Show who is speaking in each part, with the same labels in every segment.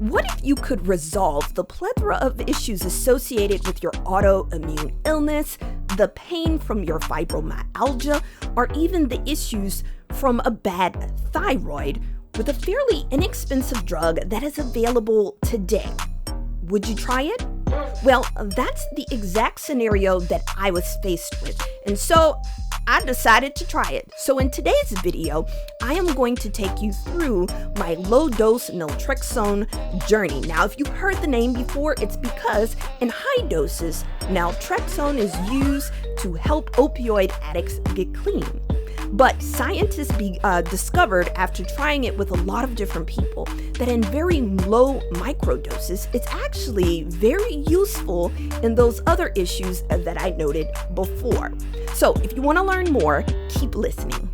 Speaker 1: What if you could resolve the plethora of issues associated with your autoimmune illness, the pain from your fibromyalgia, or even the issues from a bad thyroid with a fairly inexpensive drug that is available today? Would you try it? Well, that's the exact scenario that I was faced with, and so I decided to try it. So in today's video, I am going to take you through my low-dose Naltrexone journey. Now, if you've heard the name before, it's because in high doses, Naltrexone is used to help opioid addicts get clean. But scientists discovered after trying it with a lot of different people that in very low microdoses, it's actually very useful in those other issues that I noted before. So if you want to learn more, keep listening.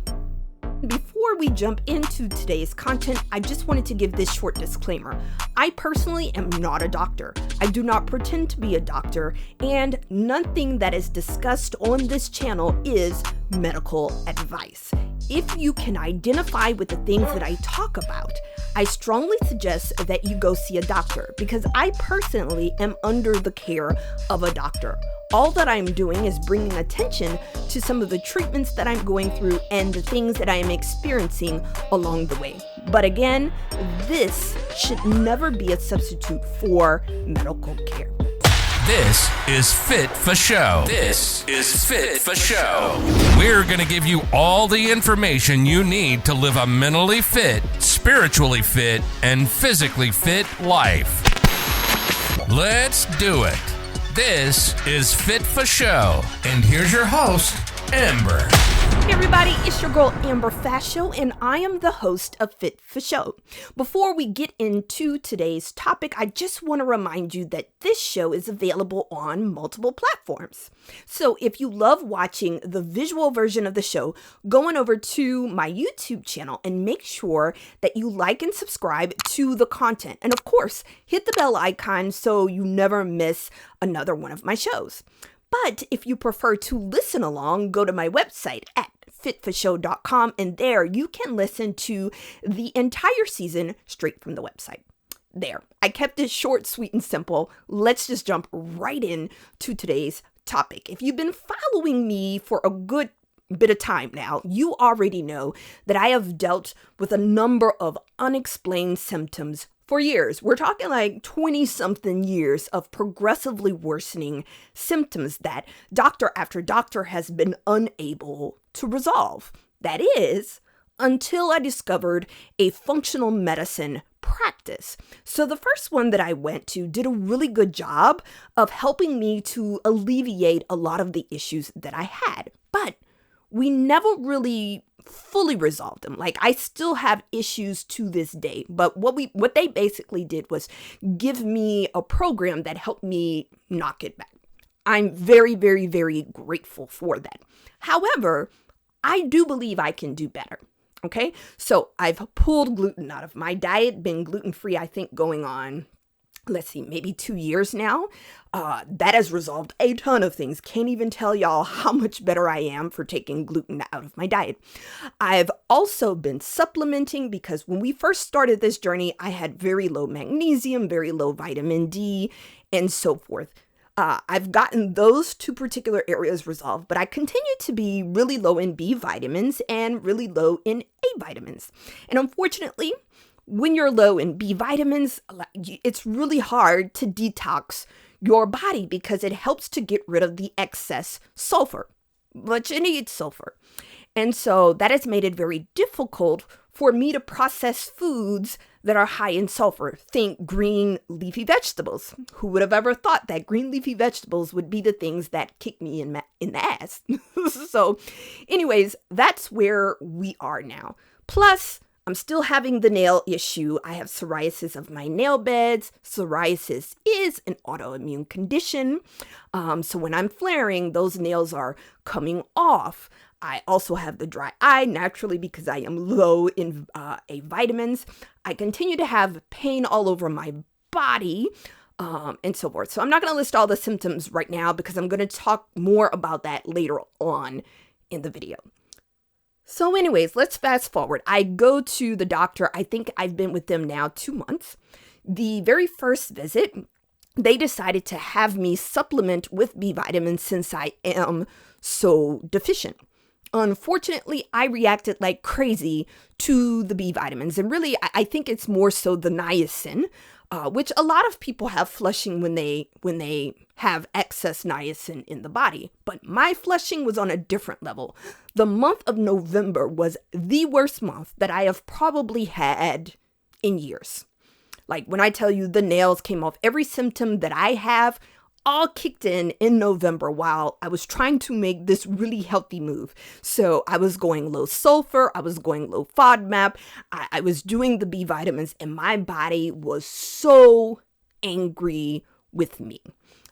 Speaker 1: Before we jump into today's content, I just wanted to give this short disclaimer. I personally am not a doctor. I do not pretend to be a doctor, and nothing that is discussed on this channel is medical advice. If you can identify with the things that I talk about, I strongly suggest that you go see a doctor because I personally am under the care of a doctor. All that I'm doing is bringing attention to some of the treatments that I'm going through and the things that I am experiencing along the way. But again, this should never be a substitute for medical care.
Speaker 2: This is Fit for Show. This is Fit for Show. We're going to give you all the information you need to live a mentally fit, spiritually fit, and physically fit life. Let's do it. This is Fit for Show. And here's your host, Amber.
Speaker 1: Hey everybody, it's your girl Amber Fascio, and I am the host of Fit for Show. Before we get into today's topic, I just want to remind you that this show is available on multiple platforms. So if you love watching the visual version of the show, go on over to my YouTube channel and make sure that you like and subscribe to the content. And of course, hit the bell icon so you never miss another one of my shows. But if you prefer to listen along, go to my website at fitforshow.com, and there you can listen to the entire season straight from the website. There, I kept it short, sweet, and simple. Let's just jump right in to today's topic. If you've been following me for a good bit of time now, you already know that I have dealt with a number of unexplained symptoms for years. We're talking like 20-something years of progressively worsening symptoms that doctor after doctor has been unable to resolve. That is, until I discovered a functional medicine practice. So the first one that I went to did a really good job of helping me to alleviate a lot of the issues that I had. But we never really fully resolved them. Like, I still have issues to this day, but what they basically did was give me a program that helped me knock it back. I'm very, very, very grateful for that. However, I do believe I can do better. Okay, so I've pulled gluten out of my diet, been gluten-free, I think going on, maybe 2 years now. That has resolved a ton of things. Can't even tell y'all how much better I am for taking gluten out of my diet. I've also been supplementing because when we first started this journey, I had very low magnesium, very low vitamin D, and so forth. I've gotten those two particular areas resolved, but I continue to be really low in B vitamins and really low in A vitamins. And unfortunately, when you're low in B vitamins, it's really hard to detox your body because it helps to get rid of the excess sulfur. But you need sulfur. And so that has made it very difficult for me to process foods that are high in sulfur. Think green leafy vegetables. Who would have ever thought that green leafy vegetables would be the things that kick me in the ass? So anyways, that's where we are now. Plus, I'm still having the nail issue. I have psoriasis of my nail beds. Psoriasis is an autoimmune condition. So when I'm flaring, those nails are coming off. I also have the dry eye naturally because I am low in A vitamins. I continue to have pain all over my body and so forth. So I'm not going to list all the symptoms right now because I'm going to talk more about that later on in the video. So anyways, let's fast forward. I go to the doctor. I think I've been with them now 2 months. The very first visit, they decided to have me supplement with B vitamins since I am so deficient. Unfortunately, I reacted like crazy to the B vitamins. And really, I think it's more so the niacin, which a lot of people have flushing when they have excess niacin in the body. But my flushing was on a different level. The month of November was the worst month that I have probably had in years. Like when I tell you the nails came off, every symptom that I have all kicked in November while I was trying to make this really healthy move. So I was going low sulfur, I was going low FODMAP, I was doing the B vitamins, and my body was so angry with me.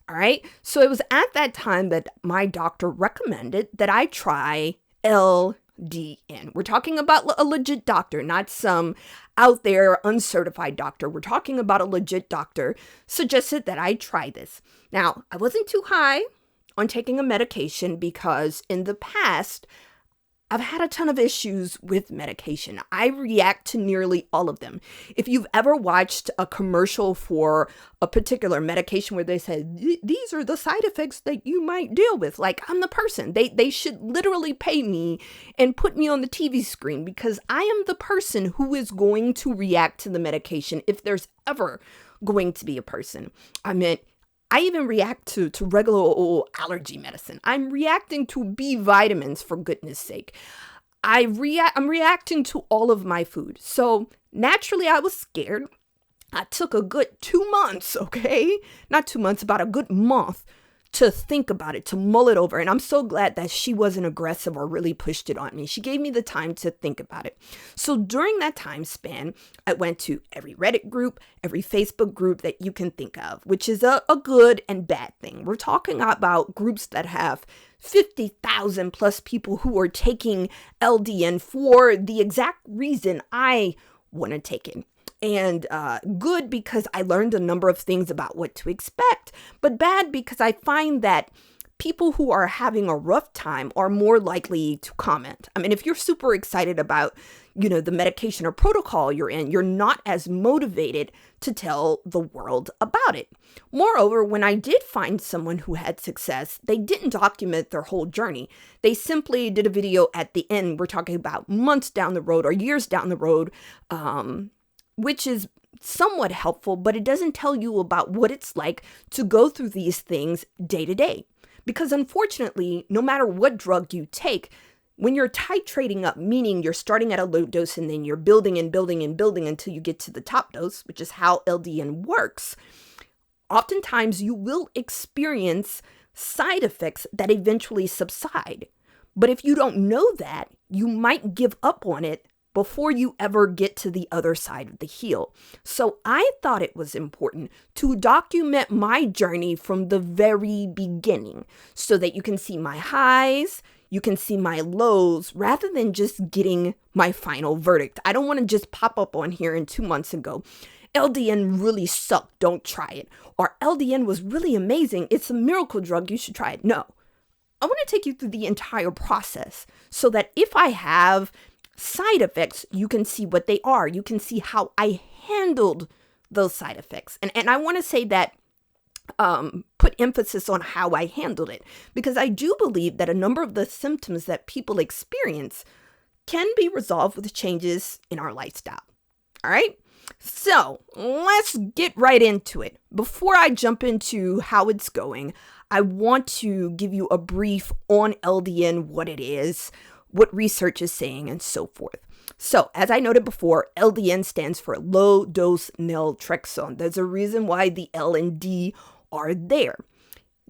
Speaker 1: All right. So it was at that time that my doctor recommended that I try LDN. We're talking about a legit doctor, not some out there uncertified doctor. We're talking about a legit doctor suggested that I try this. Now, I wasn't too high on taking a medication because in the past, I've had a ton of issues with medication. I react to nearly all of them. If you've ever watched a commercial for a particular medication where they said, these are the side effects that you might deal with, like I'm the person. They should literally pay me and put me on the TV screen because I am the person who is going to react to the medication if there's ever going to be a person. I even react to regular old allergy medicine. I'm reacting to B vitamins, for goodness sake. I'm reacting to all of my food. So naturally, I was scared. I took a good 2 months, okay? Not 2 months, about a good month to think about it, to mull it over. And I'm so glad that she wasn't aggressive or really pushed it on me. She gave me the time to think about it. So during that time span, I went to every Reddit group, every Facebook group that you can think of, which is a good and bad thing. We're talking about groups that have 50,000 plus people who are taking LDN for the exact reason I want to take it. And good because I learned a number of things about what to expect, but bad because I find that people who are having a rough time are more likely to comment. I mean, if you're super excited about, the medication or protocol you're in, you're not as motivated to tell the world about it. Moreover, when I did find someone who had success, they didn't document their whole journey. They simply did a video at the end. We're talking about months down the road or years down the road, which is somewhat helpful, but it doesn't tell you about what it's like to go through these things day to day. Because unfortunately, no matter what drug you take, when you're titrating up, meaning you're starting at a low dose and then you're building and building and building until you get to the top dose, which is how LDN works, oftentimes you will experience side effects that eventually subside. But if you don't know that, you might give up on it before you ever get to the other side of the hill. So I thought it was important to document my journey from the very beginning so that you can see my highs, you can see my lows, rather than just getting my final verdict. I don't want to just pop up on here in 2 months and go, LDN really sucked, don't try it. Or LDN was really amazing, it's a miracle drug, you should try it. No, I want to take you through the entire process so that if I have side effects, you can see what they are. You can see how I handled those side effects. And I want to say that, put emphasis on how I handled it, because I do believe that a number of the symptoms that people experience can be resolved with changes in our lifestyle. All right. So let's get right into it. Before I jump into how it's going, I want to give you a brief on LDN, what it is, what research is saying, and so forth. So, as I noted before, LDN stands for low dose naltrexone. There's a reason why the L and D are there.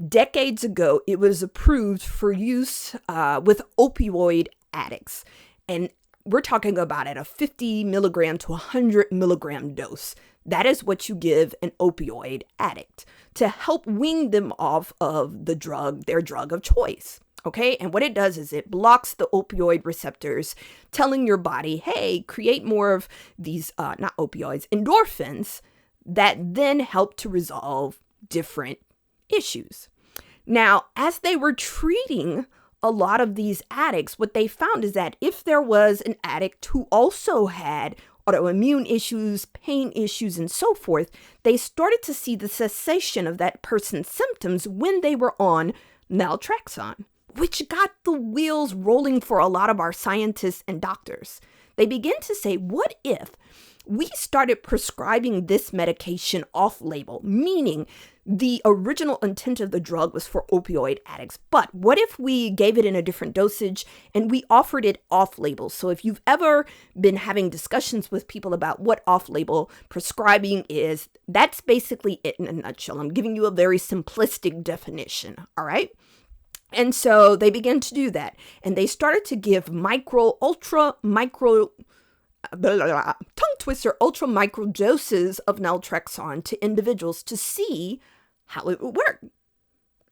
Speaker 1: Decades ago, it was approved for use with opioid addicts. And we're talking about at a 50 milligram to 100 milligram dose. That is what you give an opioid addict to help wean them off of the drug, their drug of choice. Okay, and what it does is it blocks the opioid receptors, telling your body, hey, create more of these, not opioids, endorphins that then help to resolve different issues. Now, as they were treating a lot of these addicts, what they found is that if there was an addict who also had autoimmune issues, pain issues, and so forth, they started to see the cessation of that person's symptoms when they were on naltrexone, which got the wheels rolling for a lot of our scientists and doctors. They began to say, what if we started prescribing this medication off-label, meaning the original intent of the drug was for opioid addicts. But what if we gave it in a different dosage and we offered it off-label? So if you've ever been having discussions with people about what off-label prescribing is, that's basically it in a nutshell. I'm giving you a very simplistic definition, all right? And so they began to do that. And they started to give ultra micro doses of naltrexone to individuals to see how it would work.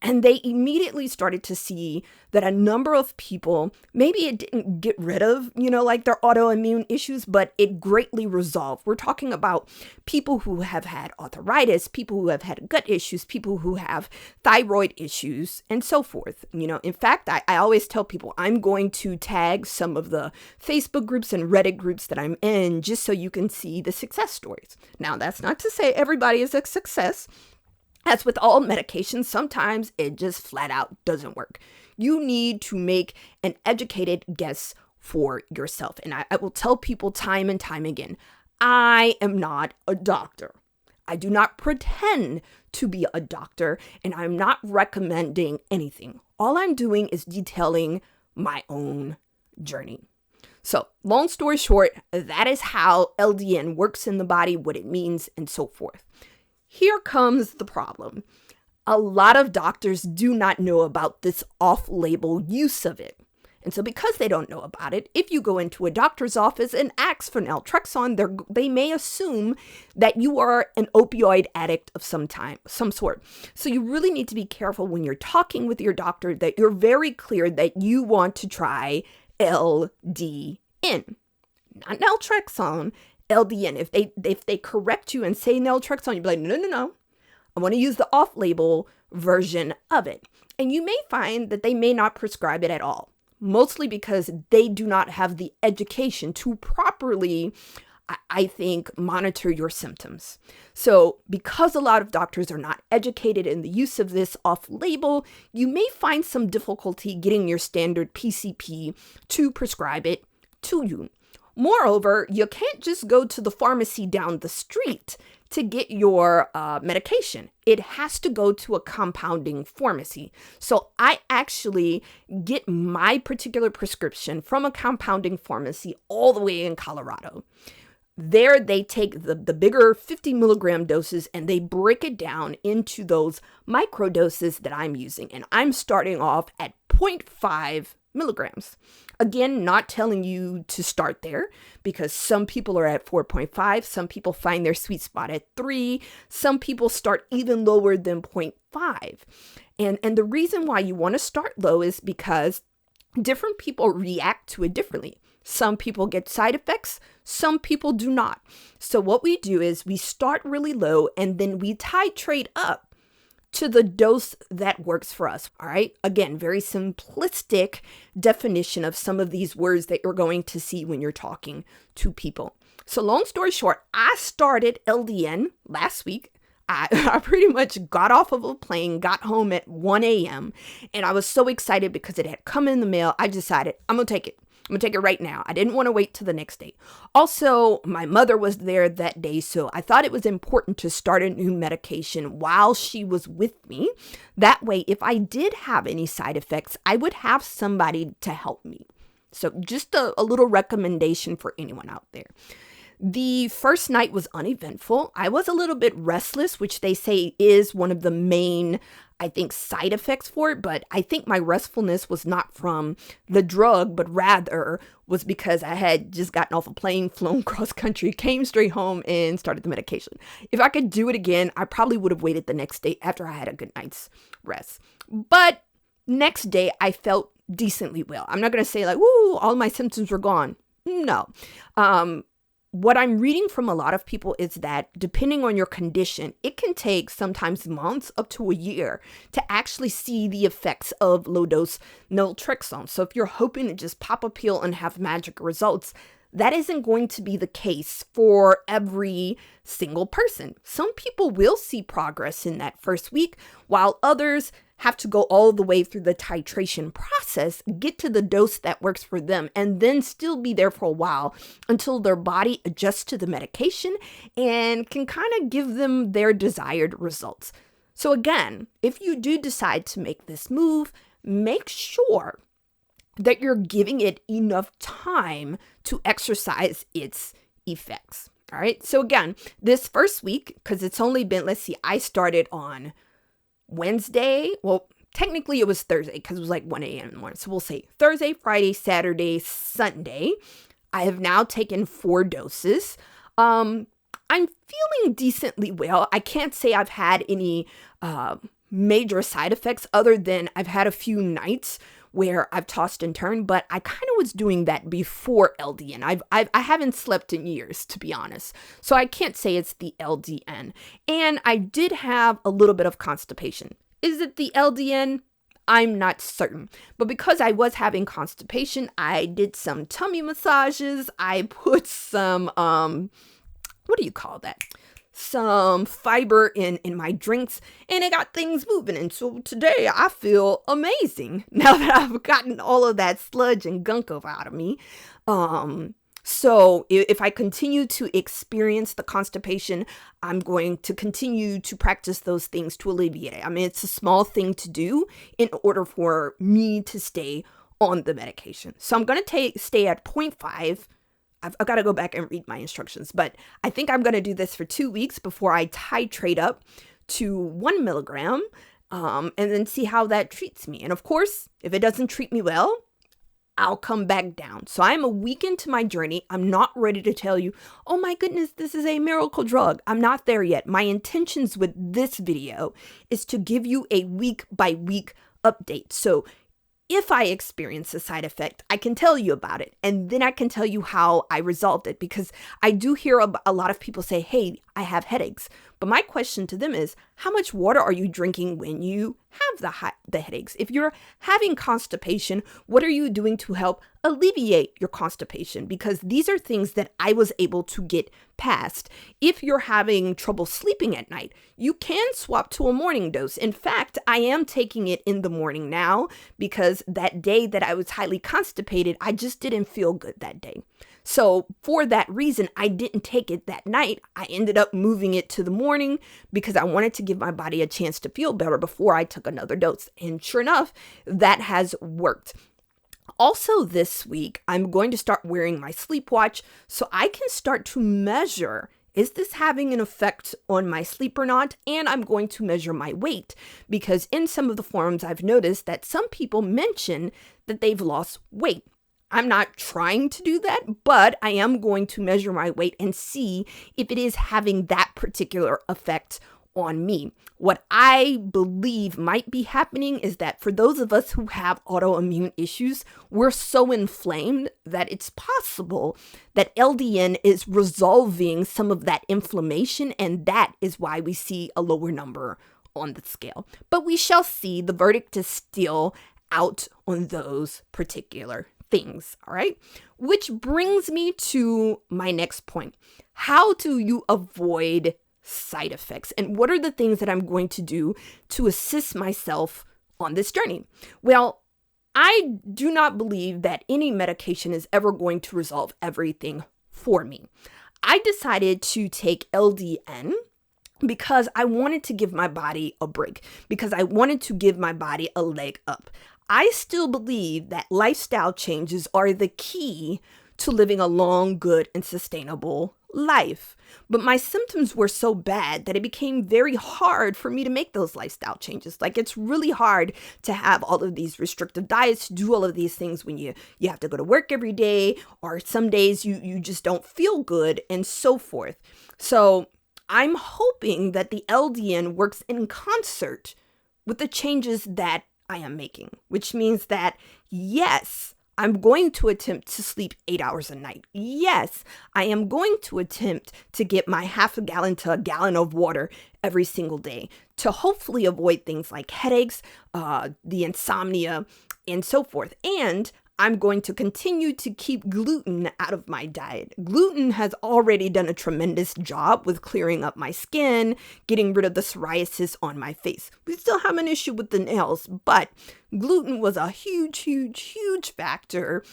Speaker 1: And they immediately started to see that a number of people, maybe it didn't get rid of, like their autoimmune issues, but it greatly resolved. We're talking about people who have had arthritis, people who have had gut issues, people who have thyroid issues, and so forth. In fact, I always tell people I'm going to tag some of the Facebook groups and Reddit groups that I'm in just so you can see the success stories. Now, that's not to say everybody is a success. As with all medications, sometimes it just flat out doesn't work. You need to make an educated guess for yourself. And I will tell people time and time again, I am not a doctor. I do not pretend to be a doctor, and I'm not recommending anything. All I'm doing is detailing my own journey. So, long story short, that is how LDN works in the body, what it means, and so forth. Here comes the problem. A lot of doctors do not know about this off-label use of it. And so because they don't know about it, if you go into a doctor's office and ask for naltrexone, they may assume that you are an opioid addict of some sort. So you really need to be careful when you're talking with your doctor that you're very clear that you want to try LDN, not naltrexone. LDN. If they correct you and say naltrexone, you'll be like, no. I want to use the off-label version of it. And you may find that they may not prescribe it at all, mostly because they do not have the education to properly, I think, monitor your symptoms. So because a lot of doctors are not educated in the use of this off-label, you may find some difficulty getting your standard PCP to prescribe it to you. Moreover, you can't just go to the pharmacy down the street to get your medication. It has to go to a compounding pharmacy. So I actually get my particular prescription from a compounding pharmacy all the way in Colorado. There, they take the bigger 50 milligram doses and they break it down into those micro doses that I'm using. And I'm starting off at 0.5 milligrams. Again, not telling you to start there because some people are at 4.5. Some people find their sweet spot at 3. Some people start even lower than 0.5. And the reason why you want to start low is because different people react to it differently. Some people get side effects, some people do not. So what we do is we start really low and then we titrate up to the dose that works for us. All right. Again, very simplistic definition of some of these words that you're going to see when you're talking to people. So long story short, I started LDN last week. I pretty much got off of a plane, got home at 1 a.m. and I was so excited because it had come in the mail. I decided I'm going to take it. I'm going to take it right now. I didn't want to wait till the next day. Also, my mother was there that day, so I thought it was important to start a new medication while she was with me. That way, if I did have any side effects, I would have somebody to help me. So just a little recommendation for anyone out there. The first night was uneventful. I was a little bit restless, which they say is one of the main, I think, side effects for it. But I think my restfulness was not from the drug, but rather was because I had just gotten off a plane, flown cross country, came straight home and started the medication. If I could do it again, I probably would have waited the next day after I had a good night's rest. But next day, I felt decently well. I'm not going to say like, woo, all my symptoms were gone. No. What I'm reading from a lot of people is that depending on your condition, it can take sometimes months up to a year to actually see the effects of low-dose naltrexone. So if you're hoping to just pop a pill and have magic results, that isn't going to be the case for every single person. Some people will see progress in that first week, while others have to go all the way through the titration process, get to the dose that works for them, and then still be there for a while until their body adjusts to the medication and can kind of give them their desired results. So again, if you do decide to make this move, make sure that you're giving it enough time to exercise its effects. All right. So again, this first week, because it's only been, I started on Wednesday. Well, technically it was Thursday because it was like 1 a.m. in the morning. So we'll say Thursday, Friday, Saturday, Sunday. I have now taken 4 doses. I'm feeling decently well. I can't say I've had any major side effects other than I've had a few nights where I've tossed and turned, but I kind of was doing that before LDN. I haven't slept in years, to be honest. So I can't say it's the LDN. And I did have a little bit of constipation. Is it the LDN? I'm not certain. But because I was having constipation, I did some tummy massages. I put some, what do you call that? Some fiber in my drinks, and it got things moving. And so today I feel amazing now that I've gotten all of that sludge and gunk out of me. So if I continue to experience the constipation, I'm going to continue to practice those things to alleviate it. I mean, it's a small thing to do in order for me to stay on the medication. So I'm going to stay at 0.5. I've got to go back and read my instructions, but I think I'm going to do this for 2 weeks before I titrate up to 1 milligram, and then see how that treats me. And of course, if it doesn't treat me well, I'll come back down. So I'm a week into my journey. I'm not ready to tell you, oh my goodness, this is a miracle drug. I'm not there yet. My intentions with this video is to give you a week by week update. So if I experience a side effect, I can tell you about it, and then I can tell you how I resolved it, because I do hear a lot of people say, hey, I have headaches. But my question to them is, how much water are you drinking when you have the headaches? If you're having constipation, what are you doing to help alleviate your constipation? Because these are things that I was able to get past. If you're having trouble sleeping at night, you can swap to a morning dose. In fact, I am taking it in the morning now because that day that I was highly constipated, I just didn't feel good that day. So for that reason, I didn't take it that night. I ended up moving it to the morning because I wanted to give my body a chance to feel better before I took another dose. And sure enough, that has worked. Also this week, I'm going to start wearing my sleep watch so I can start to measure, is this having an effect on my sleep or not? And I'm going to measure my weight, because in some of the forums, I've noticed that some people mention that they've lost weight. I'm not trying to do that, but I am going to measure my weight and see if it is having that particular effect on me. What I believe might be happening is that for those of us who have autoimmune issues, we're so inflamed that it's possible that LDN is resolving some of that inflammation, and that is why we see a lower number on the scale. But we shall see. The verdict is still out on those particular things, all right? Which brings me to my next point. How do you avoid side effects? And what are the things that I'm going to do to assist myself on this journey? Well, I do not believe that any medication is ever going to resolve everything for me. I decided to take LDN because I wanted to give my body a break, because I wanted to give my body a leg up. I still believe that lifestyle changes are the key to living a long, good, and sustainable life. But my symptoms were so bad that it became very hard for me to make those lifestyle changes. Like, it's really hard to have all of these restrictive diets, to do all of these things when you have to go to work every day, or some days you just don't feel good, and so forth. So I'm hoping that the LDN works in concert with the changes that I am making, which means that, yes, I'm going to attempt to sleep 8 hours a night. Yes, I am going to attempt to get my half a gallon to a gallon of water every single day to hopefully avoid things like headaches, the insomnia, and so forth. And I'm going to continue to keep gluten out of my diet. Gluten has already done a tremendous job with clearing up my skin, getting rid of the psoriasis on my face. We still have an issue with the nails, but gluten was a huge factor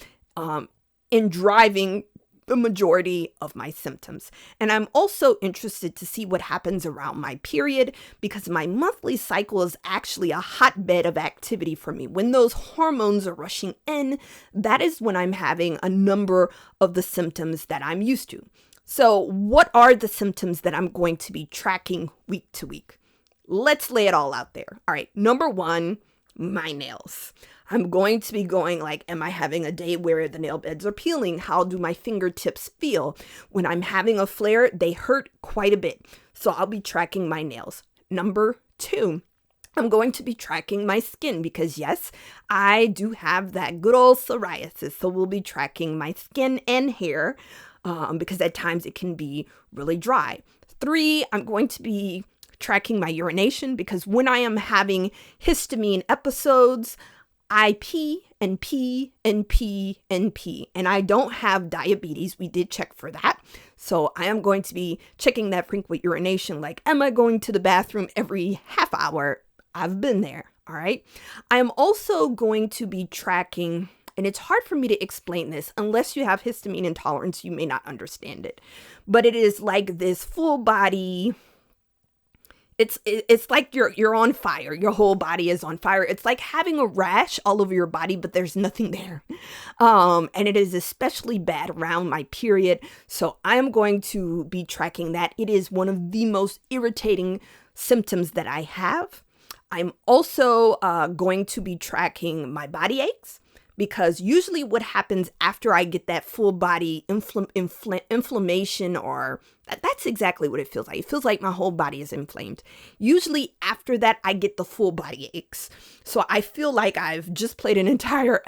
Speaker 1: in driving the majority of my symptoms. And I'm also interested to see what happens around my period, because my monthly cycle is actually a hotbed of activity for me. When those hormones are rushing in, that is when I'm having a number of the symptoms that I'm used to. So what are the symptoms that I'm going to be tracking week to week? Let's lay it all out there. All right, number one, my nails. I'm going to be going like, am I having a day where the nail beds are peeling? How do my fingertips feel? When I'm having a flare, they hurt quite a bit. So I'll be tracking my nails. Number two, I'm going to be tracking my skin because yes, I do have that good old psoriasis. So we'll be tracking my skin and hair because at times it can be really dry. Three, I'm going to be tracking my urination because when I am having histamine episodes, I pee and pee and pee and pee. And I don't have diabetes. We did check for that. So I am going to be checking that frequent urination. Like, am I going to the bathroom every half hour? I've been there. All right. I am also going to be tracking, and it's hard for me to explain this unless you have histamine intolerance, you may not understand it. But it is like this full body. It's like you're on fire. Your whole body is on fire. It's like having a rash all over your body, but there's nothing there. And it is especially bad around my period. So I am going to be tracking that. It is one of the most irritating symptoms that I have. I'm also going to be tracking my body aches, because usually what happens after I get that full body inflammation, or that's exactly what it feels like. It feels like my whole body is inflamed. Usually after that, I get the full body aches. So I feel like I've just played an entire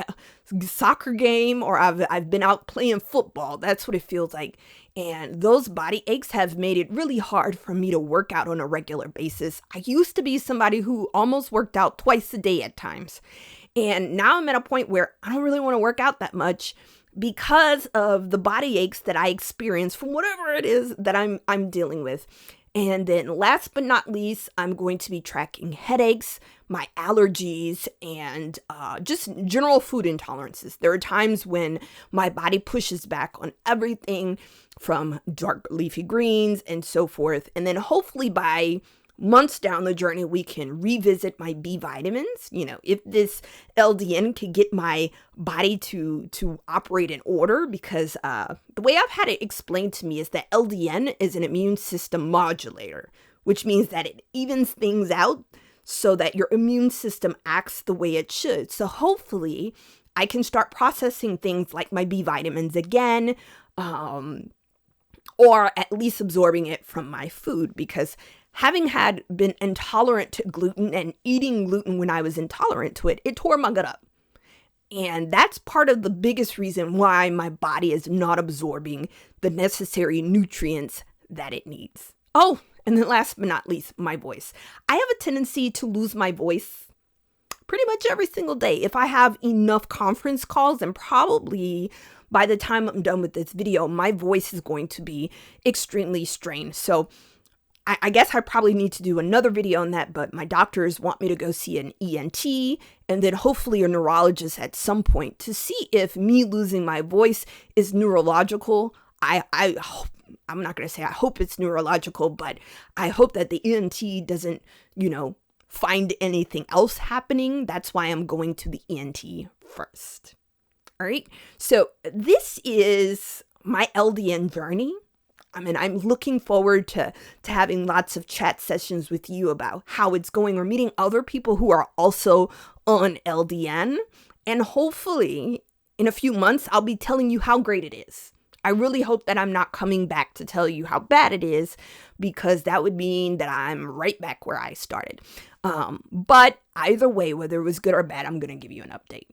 Speaker 1: soccer game, or I've been out playing football. That's what it feels like. And those body aches have made it really hard for me to work out on a regular basis. I used to be somebody who almost worked out twice a day at times. And now I'm at a point where I don't really want to work out that much because of the body aches that I experience from whatever it is that I'm dealing with. And then last but not least, I'm going to be tracking headaches, my allergies, and just general food intolerances. There are times when my body pushes back on everything from dark leafy greens and so forth. And then hopefully by months down the journey, we can revisit my B vitamins. You know, if this LDN could get my body to operate in order, because the way I've had it explained to me is that LDN is an immune system modulator, which means that it evens things out so that your immune system acts the way it should. So hopefully I can start processing things like my B vitamins again, or at least absorbing it from my food, because having been intolerant to gluten and eating gluten when I was intolerant to it, it tore my gut up. And that's part of the biggest reason why my body is not absorbing the necessary nutrients that it needs. Oh, and then last but not least, my voice. I have a tendency to lose my voice pretty much every single day. If I have enough conference calls, and probably by the time I'm done with this video, my voice is going to be extremely strained. So I guess I probably need to do another video on that, but my doctors want me to go see an ENT and then hopefully a neurologist at some point to see if me losing my voice is neurological. I'm not going to say I hope it's neurological, but I hope that the ENT doesn't, find anything else happening. That's why I'm going to the ENT first. All right. So this is my LDN journey. I mean, I'm looking forward to having lots of chat sessions with you about how it's going, or meeting other people who are also on LDN. And hopefully in a few months, I'll be telling you how great it is. I really hope that I'm not coming back to tell you how bad it is, because that would mean that I'm right back where I started. But either way, whether it was good or bad, I'm going to give you an update.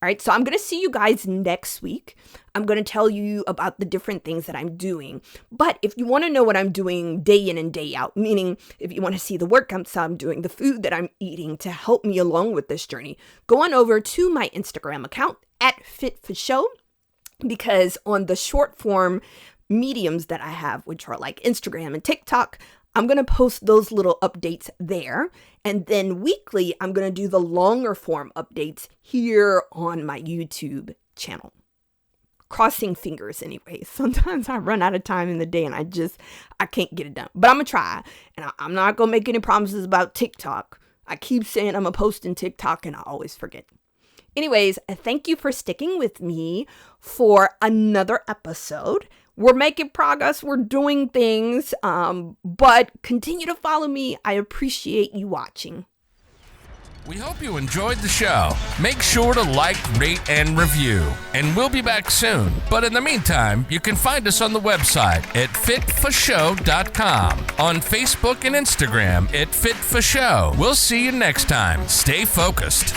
Speaker 1: All right, so I'm going to see you guys next week. I'm going to tell you about the different things that I'm doing. But if you want to know what I'm doing day in and day out, meaning if you want to see the workouts I'm doing, the food that I'm eating to help me along with this journey, go on over to my Instagram account at Fit for Show, because on the short form mediums that I have, which are like Instagram and TikTok, I'm going to post those little updates there. And then weekly, I'm going to do the longer form updates here on my YouTube channel. Crossing fingers anyway. Sometimes I run out of time in the day and I can't get it done. But I'm going to try. And I'm not going to make any promises about TikTok. I keep saying I'm going to post in TikTok and I always forget. Anyways, thank you for sticking with me for another episode. We're making progress. We're doing things, but continue to follow me. I appreciate you watching.
Speaker 2: We hope you enjoyed the show. Make sure to like, rate, and review. And we'll be back soon. But in the meantime, you can find us on the website at fitforshow.com, on Facebook and Instagram at Fit for Show. We'll see you next time. Stay focused.